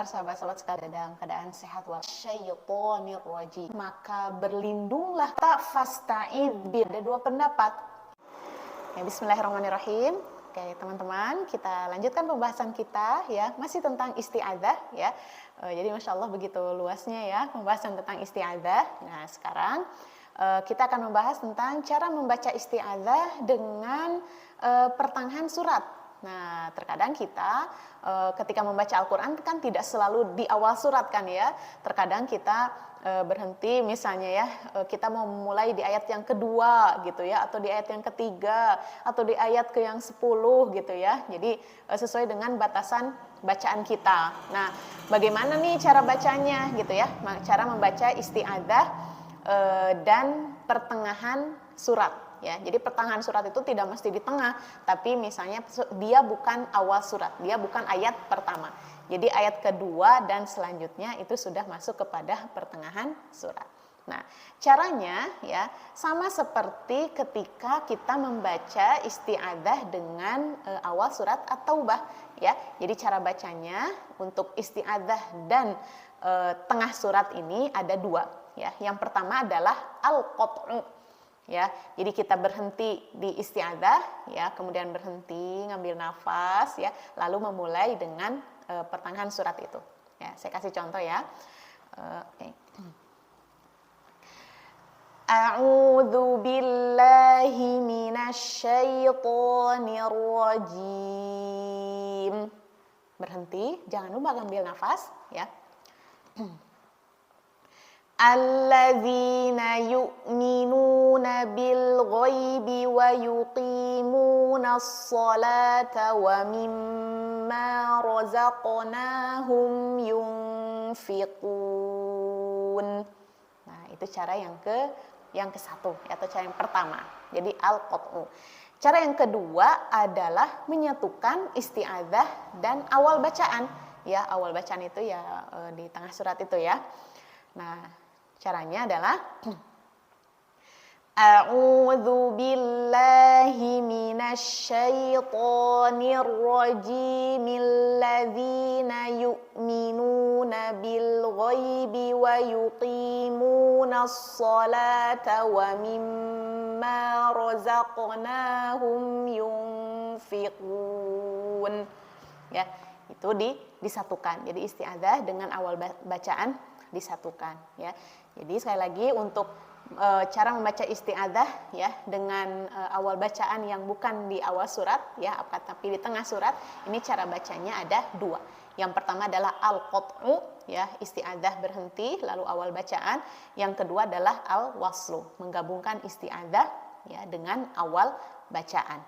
kabar sahabat-sahabat sekalian dalam keadaan sehat wal syaitonir rajim? Maka berlindunglah tak fasta'id bil. Ada dua pendapat. Ya, bismillahirrahmanirrahim. Oke, teman-teman, kita lanjutkan pembahasan kita ya, masih tentang isti'adzah ya. Jadi Masya Allah begitu luasnya ya pembahasan tentang isti'adzah. Nah, sekarang kita akan membahas tentang cara membaca isti'adzah dengan pertengahan surat. Nah, terkadang kita ketika membaca Al-Quran kan tidak selalu di awal surat kan ya. Terkadang kita berhenti misalnya ya, kita mau mulai di ayat yang kedua gitu ya, atau di ayat yang ketiga, atau di ayat ke yang 10 gitu ya. Jadi sesuai dengan batasan bacaan kita. Nah, bagaimana nih cara bacanya gitu ya, cara membaca isti'adzah dan pertengahan surat. Ya, jadi pertengahan surat itu tidak mesti di tengah, tapi misalnya dia bukan awal surat, dia bukan ayat pertama. Jadi ayat kedua dan selanjutnya itu sudah masuk kepada pertengahan surat. Nah, caranya ya sama seperti ketika kita membaca isti'adzah dengan awal surat At-Taubah ya. Jadi cara bacanya untuk isti'adzah dan tengah surat ini ada dua ya. Yang pertama adalah al-qat'u. Ya, jadi kita berhenti di isti'adzah ya, kemudian berhenti ngambil nafas ya, lalu memulai dengan pertengahan surat itu. Ya, saya kasih contoh ya. Okay. A'udzu billahi minasyaitonir rajim. Berhenti, jangan lupa ngambil nafas ya. Alladzina yu'minuna bil ghaibi wa yuqimunas salata wa mimma razaqnahum yunfiqun. Nah, itu cara yang ke satu atau cara yang pertama. Jadi al-qat'u. Cara yang kedua adalah menyatukan isti'adzah dan awal bacaan. Ya, awal bacaan itu ya di tengah surat itu ya. Nah, caranya adalah A'udzu billahi minasyaitonir rajim. Alladzina yu'minuna bil ghaibi wa yuqimunas salata wa mimma razaqnahum yunfiqun. Ya, itu disatukan. Jadi isti'adzah dengan awal bacaan disatukan ya. Jadi sekali lagi untuk cara membaca isti'adzah ya dengan awal bacaan yang bukan di awal surat ya, tapi di tengah surat, ini cara bacanya ada dua. Yang pertama adalah al-qat'u ya, isti'adzah berhenti lalu awal bacaan. Yang kedua adalah al-waslu, menggabungkan isti'adzah ya dengan awal bacaan.